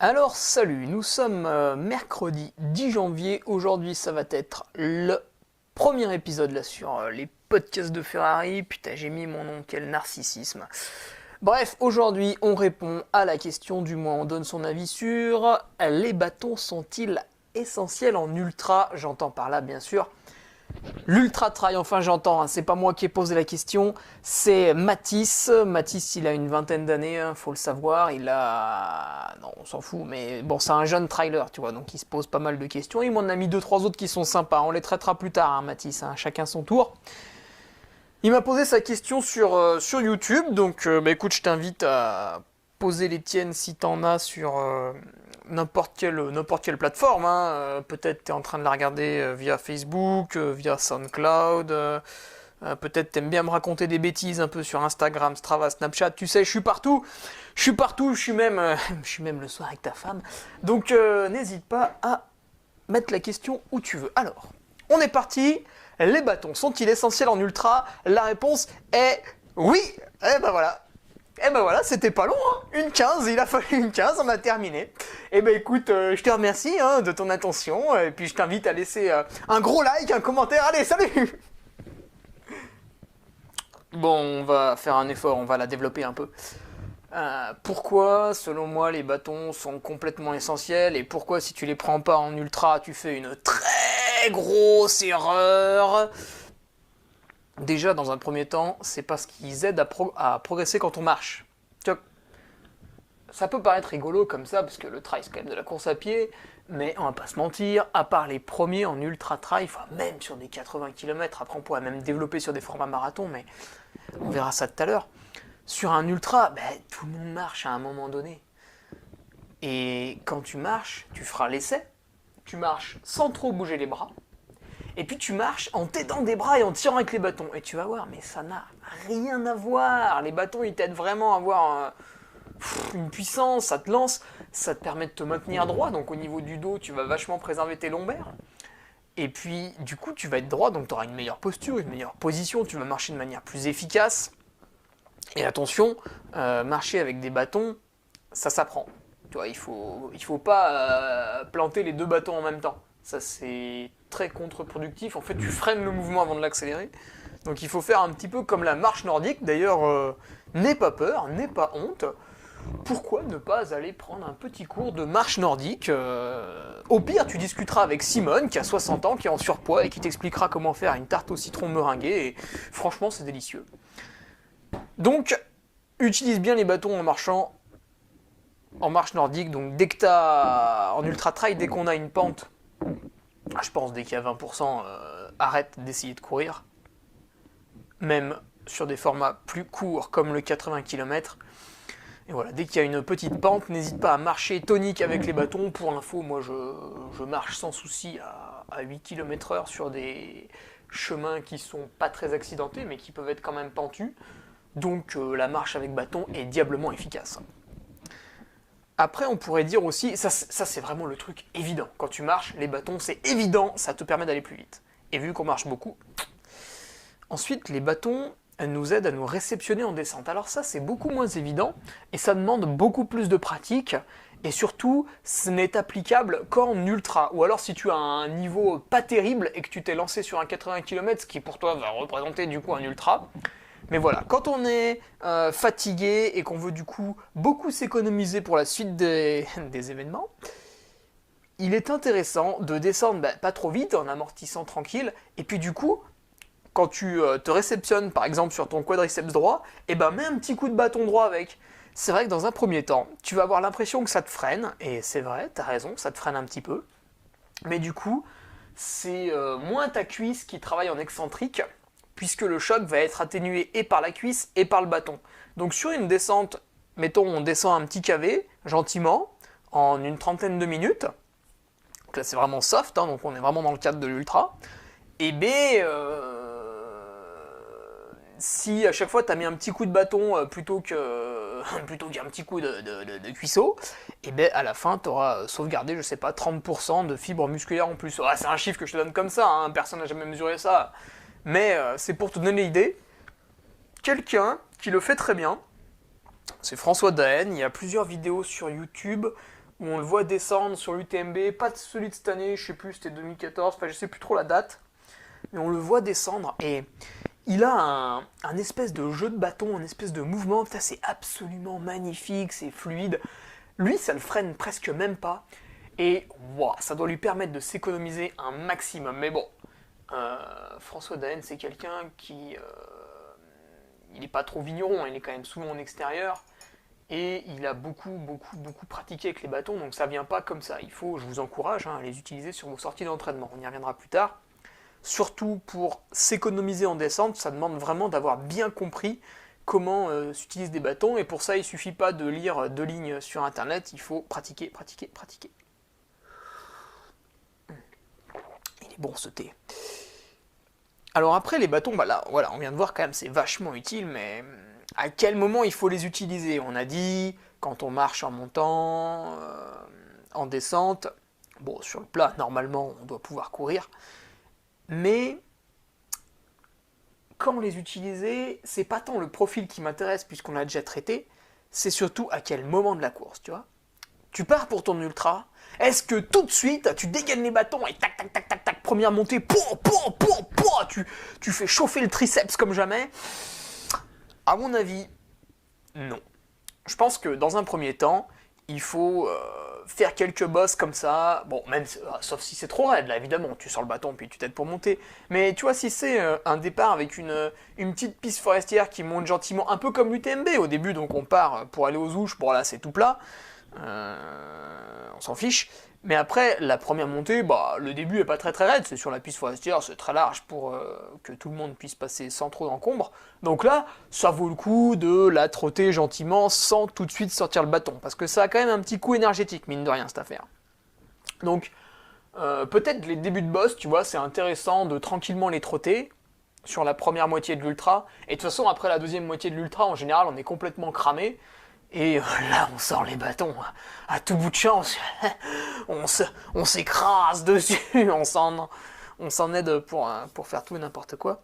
Alors salut, nous sommes mercredi 10 janvier, aujourd'hui ça va être le premier épisode là sur les podcasts de Ferrari, putain j'ai mis mon nom, quel narcissisme. Bref, aujourd'hui on répond à la question, du moins on donne son avis sur les bâtons sont-ils essentiels en ultra, j'entends par là bien sûr l'Ultra Trail, enfin j'entends, hein, c'est pas moi qui ai posé la question, c'est Mathis. Mathis, il a une vingtaine d'années, hein, faut le savoir, il a... Non, on s'en fout, mais bon, c'est un jeune trailer, tu vois, donc il se pose pas mal de questions. Il m'en a mis 2-3 autres qui sont sympas, on les traitera plus tard, hein, Mathis, hein, chacun son tour. Il m'a posé sa question sur YouTube, donc écoute, je t'invite à poser les tiennes si t'en as sur n'importe quelle plateforme. Hein. Peut-être t'es en train de la regarder via Facebook, via SoundCloud. Peut-être t'aimes bien me raconter des bêtises un peu sur Instagram, Strava, Snapchat. Tu sais, je suis partout. Je suis même le soir avec ta femme. Donc n'hésite pas à mettre la question où tu veux. Alors, on est parti. Les bâtons sont-ils essentiels en ultra? La réponse est oui. Et ben voilà, c'était pas long, hein. Une 15, il a fallu une 15, on a terminé. Et ben écoute, je te remercie hein, de ton attention, et puis je t'invite à laisser un gros like, un commentaire, allez, salut. Bon, on va faire un effort, on va la développer un peu. Pourquoi, selon moi, les bâtons sont complètement essentiels, et pourquoi si tu les prends pas en ultra, tu fais une très grosse erreur? Déjà, dans un premier temps, c'est parce qu'ils aident à progresser quand on marche. Tu vois, ça peut paraître rigolo comme ça, parce que le trail c'est quand même de la course à pied, mais on va pas se mentir, à part les premiers en ultra trail, enfin même sur des 80 km, après on pourrait même développer sur des formats marathon, mais on verra ça tout à l'heure. Sur un ultra, tout le monde marche à un moment donné. Et quand tu marches, tu feras l'essai, tu marches sans trop bouger les bras, et puis tu marches en t'aidant des bras et en tirant avec les bâtons. Et tu vas voir, mais ça n'a rien à voir. Les bâtons, ils t'aident vraiment à avoir une puissance, ça te lance, ça te permet de te maintenir droit. Donc au niveau du dos, tu vas vachement préserver tes lombaires. Et puis du coup, tu vas être droit, donc tu auras une meilleure posture, une meilleure position, tu vas marcher de manière plus efficace. Et attention, marcher avec des bâtons, ça s'apprend. Tu vois, il faut pas planter les deux bâtons en même temps. Ça, c'est très contre-productif. En fait, tu freines le mouvement avant de l'accélérer. Donc, il faut faire un petit peu comme la marche nordique. D'ailleurs, n'aie pas peur, n'aie pas honte. Pourquoi ne pas aller prendre un petit cours de marche nordique? Au pire, tu discuteras avec Simone, qui a 60 ans, qui est en surpoids, et qui t'expliquera comment faire une tarte au citron meringuée. Et franchement, c'est délicieux. Donc, utilise bien les bâtons en marchant en marche nordique. Donc, dès que t'as en ultra trail, dès qu'on a une pente, je pense dès qu'il y a 20%, arrête d'essayer de courir. Même sur des formats plus courts comme le 80 km. Et voilà, dès qu'il y a une petite pente, n'hésite pas à marcher tonique avec les bâtons. Pour info, moi je marche sans souci à 8 km/h sur des chemins qui sont pas très accidentés mais qui peuvent être quand même pentus. Donc la marche avec bâton est diablement efficace. Après, on pourrait dire aussi, ça c'est vraiment le truc évident. Quand tu marches, les bâtons, c'est évident, ça te permet d'aller plus vite. Et vu qu'on marche beaucoup. Ensuite, les bâtons nous aident à nous réceptionner en descente. Alors ça, c'est beaucoup moins évident, et ça demande beaucoup plus de pratique. Et surtout, ce n'est applicable qu'en ultra. Ou alors si tu as un niveau pas terrible et que tu t'es lancé sur un 80 km, ce qui pour toi va représenter du coup un ultra. Mais voilà, quand on est fatigué et qu'on veut du coup beaucoup s'économiser pour la suite des événements, il est intéressant de descendre pas trop vite en amortissant tranquille, et puis du coup, quand tu te réceptionnes par exemple sur ton quadriceps droit, mets un petit coup de bâton droit avec. C'est vrai que dans un premier temps, tu vas avoir l'impression que ça te freine, et c'est vrai, t'as raison, ça te freine un petit peu, mais du coup, c'est moins ta cuisse qui travaille en excentrique, puisque le choc va être atténué et par la cuisse et par le bâton. Donc sur une descente, mettons on descend un petit KV, gentiment, en une trentaine de minutes, donc là c'est vraiment soft, hein, donc on est vraiment dans le cadre de l'ultra, et si à chaque fois tu as mis un petit coup de bâton plutôt qu'un petit coup de cuisseau, et à la fin tu auras sauvegardé, je sais pas, 30% de fibres musculaires en plus. C'est un chiffre que je te donne comme ça, hein, personne n'a jamais mesuré ça. Mais c'est pour te donner l'idée, quelqu'un qui le fait très bien, c'est François Daen, il y a plusieurs vidéos sur YouTube où on le voit descendre sur l'UTMB, pas celui de cette année, je sais plus, c'était 2014, enfin je sais plus trop la date, mais on le voit descendre et il a un espèce de jeu de bâton, un espèce de mouvement, putain, c'est absolument magnifique, c'est fluide. Lui, ça le freine presque même pas. Et wow, ça doit lui permettre de s'économiser un maximum. Mais bon, François Daen, c'est quelqu'un qui... il n'est pas trop vigneron, il est quand même souvent en extérieur. Et il a beaucoup pratiqué avec les bâtons, donc ça vient pas comme ça. Il faut, je vous encourage à les utiliser sur vos sorties d'entraînement. On y reviendra plus tard. Surtout pour s'économiser en descente, ça demande vraiment d'avoir bien compris comment s'utilisent des bâtons. Et pour ça, il ne suffit pas de lire 2 lignes sur Internet, il faut pratiquer. Il est bon ce thé. Alors après, les bâtons, bah là, voilà, on vient de voir quand même, c'est vachement utile, mais à quel moment il faut les utiliser? On a dit, quand on marche en montant, en descente, bon, sur le plat, normalement, on doit pouvoir courir, mais quand les utiliser, c'est pas tant le profil qui m'intéresse, puisqu'on l'a déjà traité, c'est surtout à quel moment de la course, tu vois. Tu pars pour ton ultra, est-ce que tout de suite, tu dégaines les bâtons et tac, tac, tac, tac, tac, première montée, tu fais chauffer le triceps comme jamais? À mon avis, non. Je pense que dans un premier temps, il faut faire quelques bosses comme ça. Bon, même sauf si c'est trop raide, là, évidemment, tu sors le bâton puis tu t'aides pour monter. Mais tu vois, si c'est un départ avec une petite piste forestière qui monte gentiment, un peu comme l'UTMB au début, donc on part pour aller aux Ouches, bon là c'est tout plat, on s'en fiche. Mais après, la première montée, bah, le début est pas très raide, c'est sur la piste forestière, c'est très large pour que tout le monde puisse passer sans trop d'encombre. Donc là, ça vaut le coup de la trotter gentiment sans tout de suite sortir le bâton, parce que ça a quand même un petit coup énergétique, mine de rien, cette affaire. Donc, peut-être les débuts de boss, tu vois, c'est intéressant de tranquillement les trotter sur la première moitié de l'ultra, et de toute façon, après la deuxième moitié de l'ultra, en général, on est complètement cramé, et là, on sort les bâtons à tout bout de champ. On s'écrase dessus, on s'en aide pour faire tout et n'importe quoi.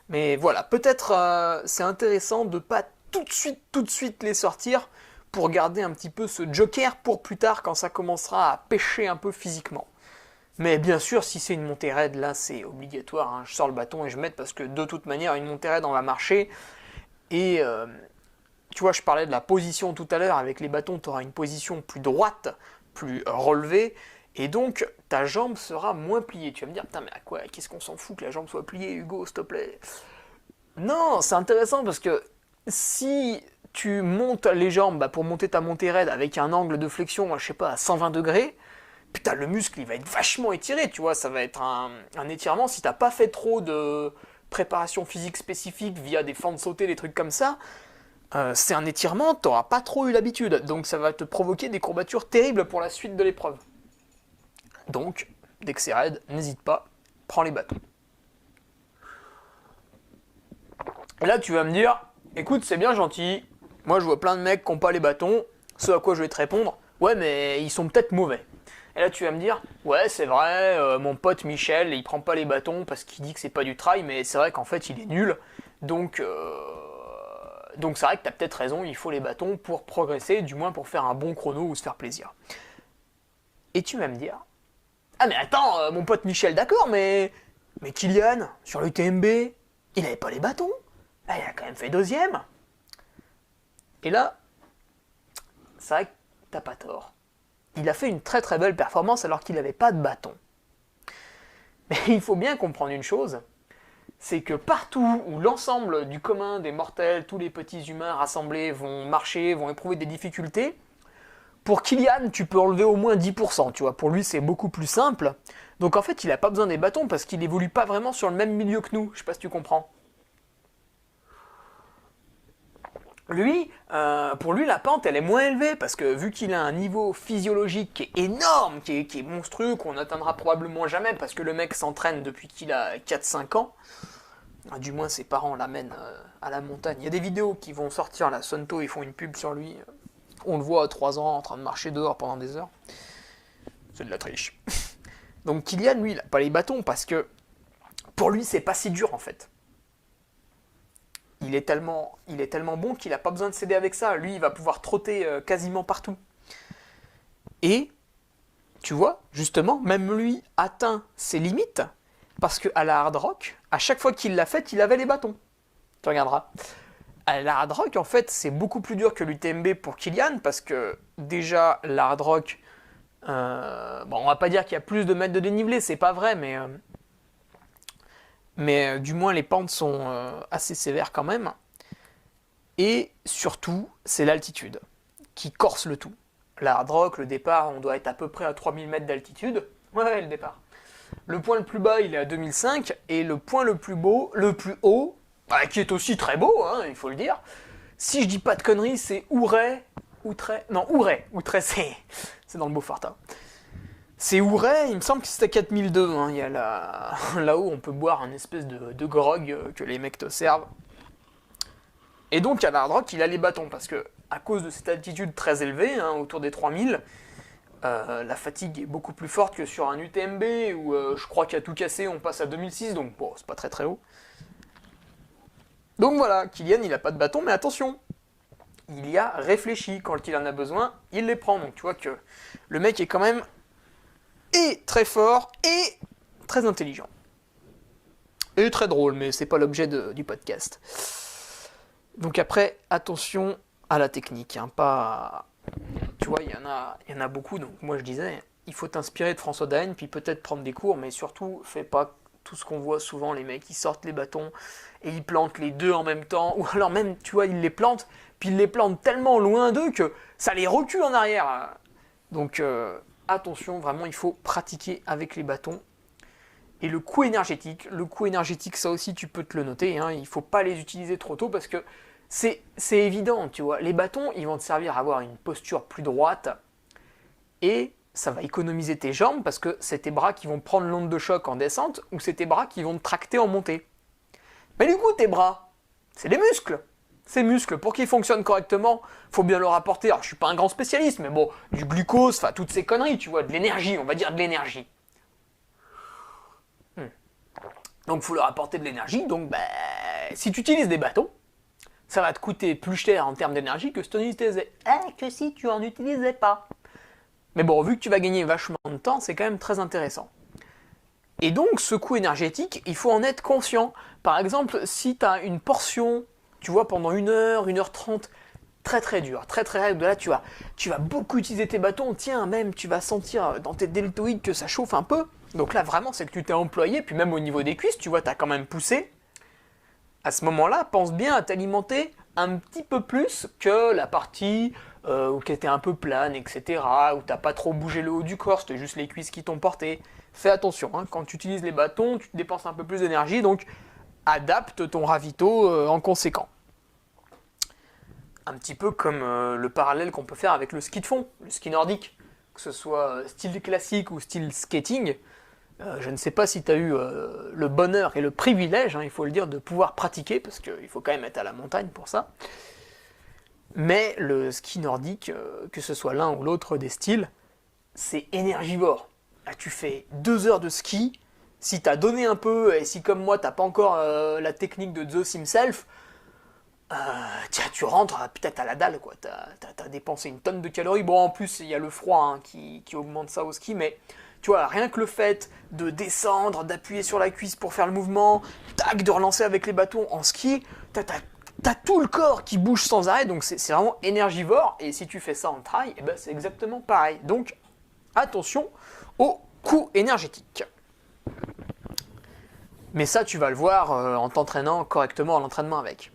Mais voilà, peut-être c'est intéressant de pas tout de suite les sortir pour garder un petit peu ce joker pour plus tard quand ça commencera à pêcher un peu physiquement. Mais bien sûr, si c'est une montée raide, là c'est obligatoire, hein. Je sors le bâton et je m'aide parce que de toute manière, une montée raide on va marcher et... tu vois, je parlais de la position tout à l'heure, avec les bâtons, tu auras une position plus droite, plus relevée, et donc ta jambe sera moins pliée. Tu vas me dire, putain, mais à quoi, qu'est-ce qu'on s'en fout que la jambe soit pliée, Hugo, s'il te plaît? Non, c'est intéressant parce que si tu montes les jambes pour monter ta montée raide avec un angle de flexion, je sais pas, à 120 degrés, putain, le muscle il va être vachement étiré, tu vois, ça va être un étirement. Si t'as pas fait trop de préparation physique spécifique via des fentes sautées, des trucs comme ça, c'est un étirement, t'auras pas trop eu l'habitude, donc ça va te provoquer des courbatures terribles pour la suite de l'épreuve. Donc, dès que c'est raide, n'hésite pas, prends les bâtons. Et là, tu vas me dire, écoute, c'est bien gentil, moi je vois plein de mecs qui n'ont pas les bâtons, ce à quoi je vais te répondre, ouais, mais ils sont peut-être mauvais. Et là, tu vas me dire, ouais, c'est vrai, mon pote Michel, il prend pas les bâtons parce qu'il dit que c'est pas du trail, mais c'est vrai qu'en fait, il est nul, donc c'est vrai que tu as peut-être raison, il faut les bâtons pour progresser, du moins pour faire un bon chrono ou se faire plaisir. Et tu vas me dire, ah mais attends, mon pote Michel, d'accord, mais Kylian, sur l'UTMB, il avait pas les bâtons, ah, il a quand même fait deuxième. Et là, c'est vrai que t'as pas tort. Il a fait une très belle performance alors qu'il n'avait pas de bâton. Mais il faut bien comprendre une chose, c'est que partout où l'ensemble du commun des mortels, tous les petits humains rassemblés vont marcher, vont éprouver des difficultés, pour Kylian, tu peux enlever au moins 10%, tu vois, pour lui c'est beaucoup plus simple. Donc en fait, il n'a pas besoin des bâtons parce qu'il évolue pas vraiment sur le même milieu que nous, je sais pas si tu comprends. Lui, pour lui, la pente, elle est moins élevée, parce que vu qu'il a un niveau physiologique qui est énorme, qui est monstrueux, qu'on n'atteindra probablement jamais, parce que le mec s'entraîne depuis qu'il a 4-5 ans, du moins ses parents l'amènent à la montagne. Il y a des vidéos qui vont sortir, là, Sonto, ils font une pub sur lui, on le voit à 3 ans en train de marcher dehors pendant des heures. C'est de la triche. Donc Kylian, lui, il n'a pas les bâtons, parce que pour lui, c'est pas si dur, en fait. Il est tellement bon qu'il n'a pas besoin de s'aider avec ça. Lui, il va pouvoir trotter quasiment partout. Et, tu vois, justement, même lui atteint ses limites, parce qu'à la hard rock, à chaque fois qu'il l'a fait, il avait les bâtons. Tu regarderas. À la hard rock, en fait, c'est beaucoup plus dur que l'UTMB pour Kylian, parce que déjà, la hard rock, bon, on va pas dire qu'il y a plus de mètres de dénivelé, c'est pas vrai, mais du moins les pentes sont assez sévères quand même. Et surtout, c'est l'altitude qui corse le tout. La hard rock, le départ, on doit être à peu près à 3000 mètres d'altitude. Ouais, le départ. Le point le plus bas, il est à 2005, et le point le plus haut, qui est aussi très beau, hein, il faut le dire. Si je dis pas de conneries, c'est Ouray, c'est dans le Beaufort. Hein. C'est Ouray, il me semble que c'est à 4002. Hein. Il y a là-haut, on peut boire un espèce de grog que les mecs te servent. Et donc, à la hard rock, il a les bâtons, parce que, à cause de cette altitude très élevée, hein, autour des 3000, la fatigue est beaucoup plus forte que sur un UTMB, où je crois qu'à tout casser, on passe à 2006, donc bon, c'est pas très très haut. Donc voilà, Kylian, il a pas de bâton, mais attention, il y a réfléchi, quand il en a besoin, il les prend. Donc tu vois que le mec est quand même et très fort et très intelligent. Et très drôle, mais c'est pas l'objet du podcast. Donc après, attention à la technique, hein, pas... Tu vois, il y en a beaucoup, donc moi je disais, il faut t'inspirer de François Daen, puis peut-être prendre des cours, mais surtout, fais pas tout ce qu'on voit souvent, les mecs, ils sortent les bâtons, et ils plantent les deux en même temps, ou alors même, tu vois, ils les plantent, puis ils les plantent tellement loin d'eux que ça les recule en arrière. Donc attention, vraiment, il faut pratiquer avec les bâtons. Et le coût énergétique, ça aussi tu peux te le noter, hein, il ne faut pas les utiliser trop tôt parce que c'est évident, tu vois. Les bâtons, ils vont te servir à avoir une posture plus droite et ça va économiser tes jambes parce que c'est tes bras qui vont prendre l'onde de choc en descente ou c'est tes bras qui vont te tracter en montée. Mais du coup, tes bras, c'est des muscles. Ces muscles, pour qu'ils fonctionnent correctement, faut bien leur apporter, alors je suis pas un grand spécialiste, mais bon, du glucose, enfin toutes ces conneries, tu vois, de l'énergie, on va dire de l'énergie. Donc il faut leur apporter de l'énergie, donc si tu utilises des bâtons, ça va te coûter plus cher en termes d'énergie que si tu en utilisais pas. Mais bon, vu que tu vas gagner vachement de temps, c'est quand même très intéressant. Et donc ce coût énergétique, il faut en être conscient. Par exemple, si tu as une portion, tu vois, pendant 1h, 1h30, très très dur, très très raide, là tu vas beaucoup utiliser tes bâtons, tiens, même tu vas sentir dans tes deltoïdes que ça chauffe un peu. Donc là vraiment c'est que tu t'es employé, puis même au niveau des cuisses, tu vois, tu as quand même poussé. À ce moment-là, pense bien à t'alimenter un petit peu plus que la partie qui était un peu plane, etc., où t'as pas trop bougé le haut du corps, c'était juste les cuisses qui t'ont porté. Fais attention, hein, quand tu utilises les bâtons, tu dépenses un peu plus d'énergie, donc adapte ton ravito en conséquent. Un petit peu comme le parallèle qu'on peut faire avec le ski de fond, le ski nordique, que ce soit style classique ou style skating. Je ne sais pas si tu as eu le bonheur et le privilège, hein, il faut le dire, de pouvoir pratiquer, parce qu'il faut quand même être à la montagne pour ça. Mais le ski nordique, que ce soit l'un ou l'autre des styles, c'est énergivore. Là, tu fais 2 heures de ski, si tu as donné un peu, et si comme moi, tu n'as pas encore la technique de Zeus himself, tu rentres peut-être à la dalle, quoi. T'as dépensé une tonne de calories. Bon, en plus, il y a le froid hein, qui augmente ça au ski, mais tu vois, rien que le fait de descendre, d'appuyer sur la cuisse pour faire le mouvement, tac, de relancer avec les bâtons en ski, t'as tout le corps qui bouge sans arrêt, donc c'est vraiment énergivore, et si tu fais ça en trail, eh ben, c'est exactement pareil. Donc, attention au coût énergétique. Mais ça, tu vas le voir en t'entraînant correctement à l'entraînement avec.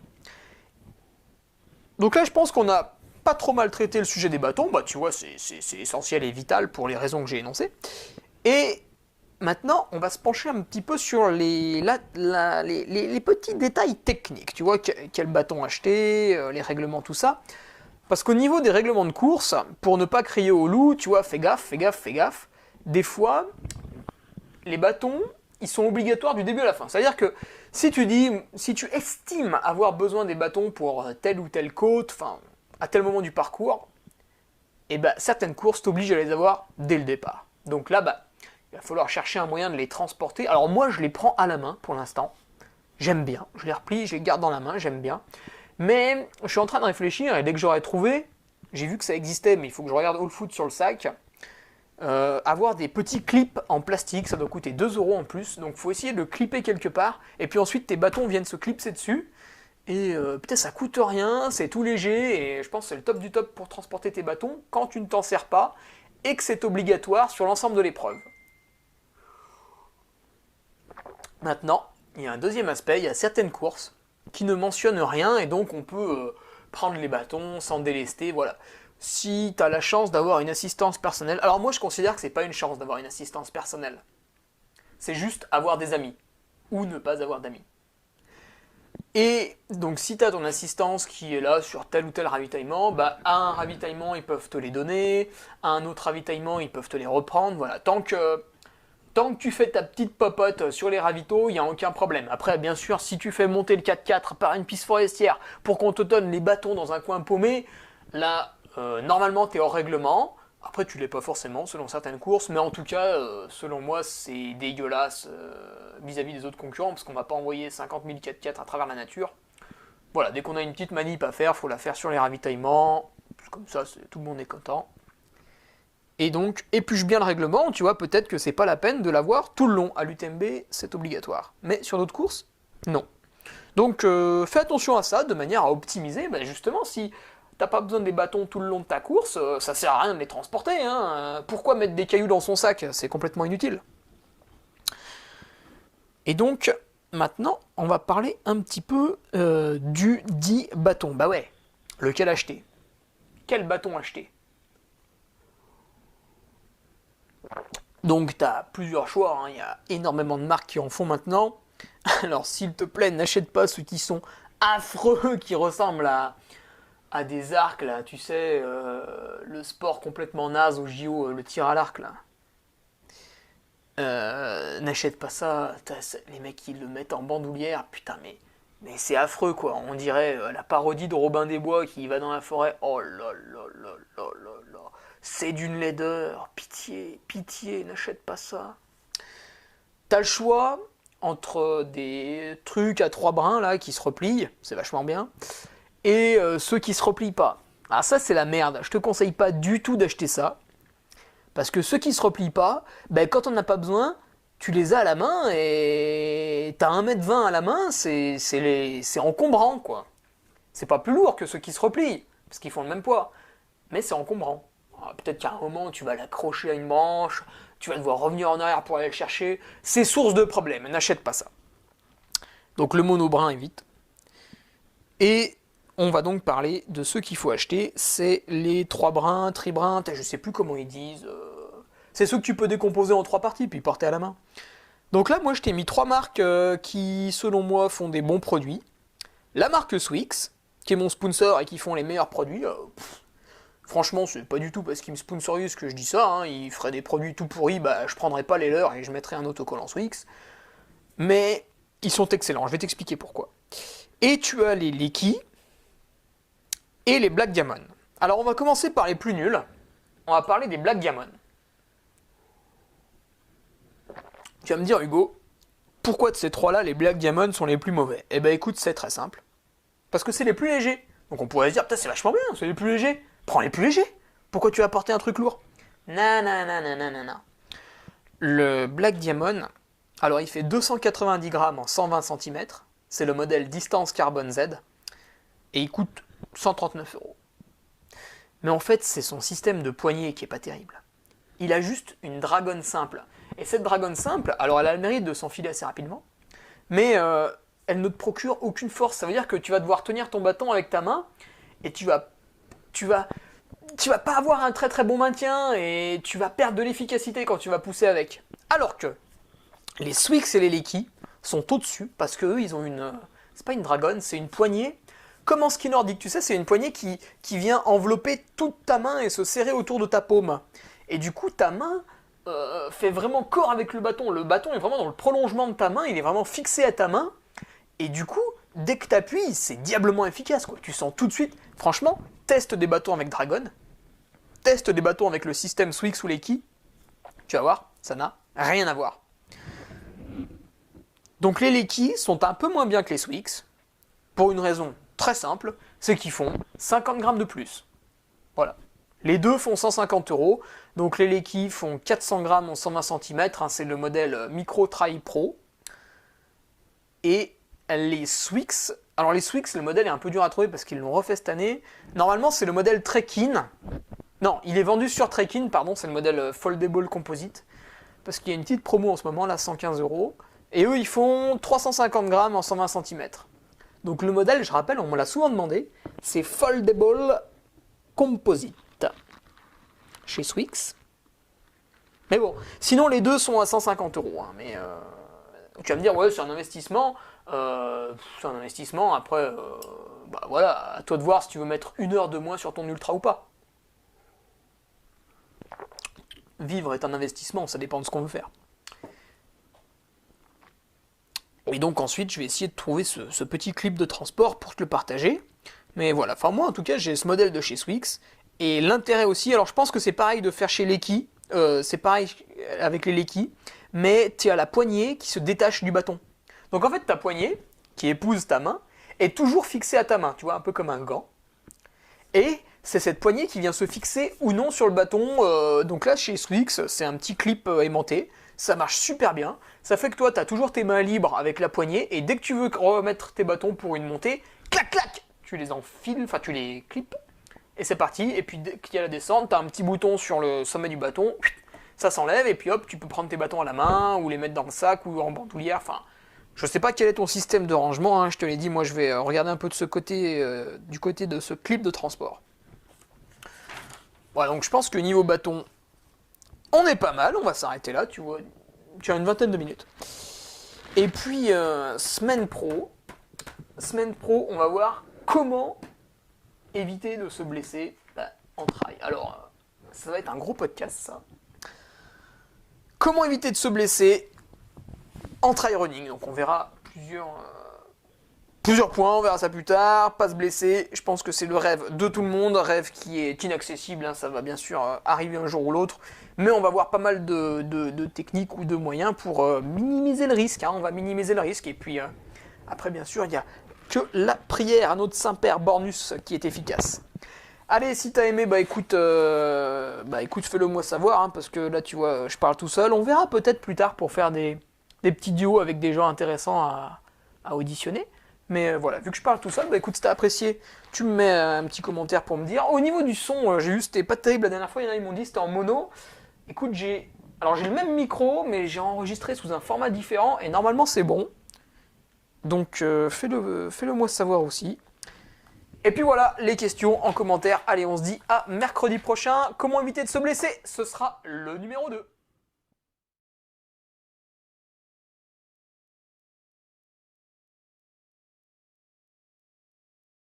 Donc là, je pense qu'on a pas trop mal traité le sujet des bâtons, bah tu vois, c'est essentiel et vital pour les raisons que j'ai énoncées. Et maintenant, on va se pencher un petit peu sur les petits détails techniques, tu vois, quel bâton acheter, les règlements, tout ça. Parce qu'au niveau des règlements de course, pour ne pas crier au loup, tu vois, fais gaffe, des fois, les bâtons, ils sont obligatoires du début à la fin. C'est-à-dire que si tu estimes avoir besoin des bâtons pour telle ou telle côte, enfin, à tel moment du parcours, et ben certaines courses t'obligent à les avoir dès le départ. Donc là, il va falloir chercher un moyen de les transporter. Alors moi, je les prends à la main pour l'instant. J'aime bien. Je les replie, je les garde dans la main, j'aime bien. Mais je suis en train de réfléchir et dès que j'aurai trouvé, j'ai vu que ça existait, mais il faut que je regarde All Foot sur le sac. avoir des petits clips en plastique, ça doit coûter 2 € en plus, donc faut essayer de le clipper quelque part, et puis ensuite tes bâtons viennent se clipser dessus, et peut-être ça coûte rien, c'est tout léger, et je pense que c'est le top du top pour transporter tes bâtons quand tu ne t'en sers pas, et que c'est obligatoire sur l'ensemble de l'épreuve. Maintenant, il y a un deuxième aspect, il y a certaines courses qui ne mentionnent rien, et donc on peut prendre les bâtons sans délester, voilà. Si tu as la chance d'avoir une assistance personnelle, alors moi je considère que c'est pas une chance d'avoir une assistance personnelle, c'est juste avoir des amis, ou ne pas avoir d'amis. Et donc si tu as ton assistance qui est là sur tel ou tel ravitaillement, bah à un ravitaillement ils peuvent te les donner, à un autre ravitaillement ils peuvent te les reprendre, voilà, tant que tu fais ta petite popote sur les ravitaux, il n'y a aucun problème. Après, bien sûr, si tu fais monter le 4x4 par une piste forestière pour qu'on te donne les bâtons dans un coin paumé, là, normalement, tu es hors règlement. Après, tu l'es pas forcément, selon certaines courses, mais en tout cas, selon moi, c'est dégueulasse vis-à-vis des autres concurrents, parce qu'on va pas envoyer 50 000 4x4 à travers la nature. Voilà, dès qu'on a une petite manip à faire, faut la faire sur les ravitaillements. Comme ça, tout le monde est content. Et donc, épluche bien le règlement, tu vois, peut-être que c'est pas la peine de l'avoir tout le long. À l'UTMB, c'est obligatoire. Mais sur d'autres courses, non. Donc, fais attention à ça, de manière à optimiser, ben justement, si t'as pas besoin des bâtons tout le long de ta course, ça sert à rien de les transporter, hein. Pourquoi mettre des cailloux dans son sac? C'est complètement inutile. Et donc, maintenant, on va parler un petit peu du dit bâton. Bah ouais, lequel acheter? Quel bâton acheter? Donc tu as plusieurs choix, hein. Il y a énormément de marques qui en font maintenant. Alors s'il te plaît, n'achète pas ceux qui sont affreux, qui ressemblent à des arcs, là, tu sais, le sport complètement naze au JO, le tir à l'arc, là. N'achète pas ça, les mecs ils le mettent en bandoulière, putain mais c'est affreux quoi, on dirait la parodie de Robin des Bois qui va dans la forêt, oh là là là là là là, c'est d'une laideur, pitié, pitié, n'achète pas ça. T'as le choix entre des trucs à 3 brins là qui se replient, c'est vachement bien, et ceux qui se replient pas. Ah ça c'est la merde, je te conseille pas du tout d'acheter ça. Parce que ceux qui se replient pas, ben quand on n'a pas besoin, tu les as à la main et t'as 1,20 m à la main, c'est encombrant quoi. C'est pas plus lourd que ceux qui se replient, parce qu'ils font le même poids, mais c'est encombrant. Peut-être qu'à un moment tu vas l'accrocher à une branche, tu vas devoir revenir en arrière pour aller le chercher, c'est source de problème, n'achète pas ça. Donc le monobrin évite. Et on va donc parler de ceux qu'il faut acheter, c'est les 3 brins, tribrins, je sais plus comment ils disent. C'est ceux que tu peux décomposer en 3 parties, puis porter à la main. Donc là, moi, je t'ai mis 3 marques qui, selon moi, font des bons produits. La marque Swix, qui est mon sponsor et qui font les meilleurs produits. Franchement, c'est pas du tout parce qu'ils me sponsorisent que je dis ça. Hein. Ils feraient des produits tout pourris, bah, je prendrais pas les leurs et je mettrais un autocollant Swix. Mais ils sont excellents, je vais t'expliquer pourquoi. Et tu as les Lecky et les Black Diamond. Alors on va commencer par les plus nuls. On va parler des Black Diamond. Tu vas me dire Hugo, pourquoi de ces 3-là les Black Diamond sont les plus mauvais? Eh ben écoute, c'est très simple. Parce que c'est les plus légers. Donc on pourrait se dire, putain c'est vachement bien, c'est les plus légers. Prends les plus légers. Pourquoi tu vas porter un truc lourd? Non, non, non, non, non, non, non. Le Black Diamond, alors il fait 290 grammes en 120 cm. C'est le modèle Distance Carbon Z. Et il coûte 139 €. Mais en fait, c'est son système de poignée qui est pas terrible. Il a juste une dragonne simple. Et cette dragonne simple, alors elle a le mérite de s'enfiler assez rapidement, mais elle ne te procure aucune force. Ça veut dire que tu vas devoir tenir ton bâton avec ta main, et tu vas pas avoir un très très bon maintien, et tu vas perdre de l'efficacité quand tu vas pousser avec. Alors que les Swix et les Lecky sont au-dessus, parce qu'eux, ils ont une... C'est pas une dragonne, c'est une poignée. Comme en ski nordique, tu sais, c'est une poignée qui vient envelopper toute ta main et se serrer autour de ta paume. Et du coup, ta main fait vraiment corps avec le bâton. Le bâton est vraiment dans le prolongement de ta main, il est vraiment fixé à ta main. Et du coup, dès que tu appuies, c'est diablement efficace, quoi. Tu sens tout de suite, franchement, teste des bâtons avec Dragon, teste des bâtons avec le système Swix ou Lecky, tu vas voir, ça n'a rien à voir. Donc les Lecky sont un peu moins bien que les Swix, pour une raison très simple, c'est qu'ils font 50 grammes de plus. Voilà. Les deux font 150 €. Donc les Lecky font 400 grammes en 120 cm. C'est le modèle Micro Trail Pro. Et les Swix. Alors les Swix, le modèle est un peu dur à trouver parce qu'ils l'ont refait cette année. Normalement, c'est le modèle Trekking. Non, il est vendu sur Trekking, pardon, c'est le modèle Foldable Composite. Parce qu'il y a une petite promo en ce moment, là, 115 €. Et eux, ils font 350 grammes en 120 cm. Donc le modèle, je rappelle, on me l'a souvent demandé, c'est Foldable Composite. Chez Swix. Mais bon, sinon les deux sont à 150 €. Hein, mais tu vas me dire, ouais, c'est un investissement. Après, bah voilà, à toi de voir si tu veux mettre 1 heure de moins sur ton ultra ou pas. Vivre est un investissement, ça dépend de ce qu'on veut faire. Et donc ensuite, je vais essayer de trouver ce petit clip de transport pour te le partager. Mais voilà, enfin moi en tout cas, j'ai ce modèle de chez Swix. Et l'intérêt aussi, alors je pense que c'est pareil de faire chez Lecky, c'est pareil avec les Lecky, mais tu as la poignée qui se détache du bâton. Donc en fait, ta poignée, qui épouse ta main, est toujours fixée à ta main, tu vois, un peu comme un gant. Et c'est cette poignée qui vient se fixer ou non sur le bâton. Donc là, chez Swix, c'est un petit clip aimanté. Ça marche super bien. Ça fait que toi, tu as toujours tes mains libres avec la poignée. Et dès que tu veux remettre tes bâtons pour une montée, clac, clac, tu les enfiles, enfin tu les clips. Et c'est parti. Et puis dès qu'il y a la descente, tu as un petit bouton sur le sommet du bâton. Ça s'enlève. Et puis hop, tu peux prendre tes bâtons à la main ou les mettre dans le sac ou en bandoulière. Enfin, je sais pas quel est ton système de rangement. Hein, je te l'ai dit, moi je vais regarder un peu de ce côté, du côté de ce clip de transport. Voilà, donc je pense que niveau bâton, on est pas mal, on va s'arrêter là, tu vois, tu as une vingtaine de minutes. Et puis, semaine pro, on va voir comment éviter de se blesser en trail. Alors, ça va être un gros podcast, ça. Comment éviter de se blesser en trail running. Donc on verra plusieurs points, on verra ça plus tard, pas se blesser, je pense que c'est le rêve de tout le monde, rêve qui est inaccessible, hein, ça va bien sûr arriver un jour ou l'autre, mais on va voir pas mal de techniques ou de moyens pour minimiser le risque, hein, on va minimiser le risque, et puis après bien sûr il n'y a que la prière à notre Saint-Père Bornus qui est efficace. Allez, si t'as aimé, écoute, fais-le moi savoir, hein, parce que là tu vois, je parle tout seul, on verra peut-être plus tard pour faire des petits duos avec des gens intéressants à auditionner. Mais voilà, vu que je parle tout seul, écoute, si t'as apprécié, tu me mets un petit commentaire pour me dire. Au niveau du son, j'ai vu, c'était pas terrible la dernière fois, il y en a qui m'ont dit c'était en mono. Écoute, j'ai le même micro, mais j'ai enregistré sous un format différent, et normalement c'est bon. Donc fais-le moi savoir aussi. Et puis voilà, les questions en commentaire. Allez, on se dit à mercredi prochain. Comment éviter de se blesser? Ce sera le numéro 2.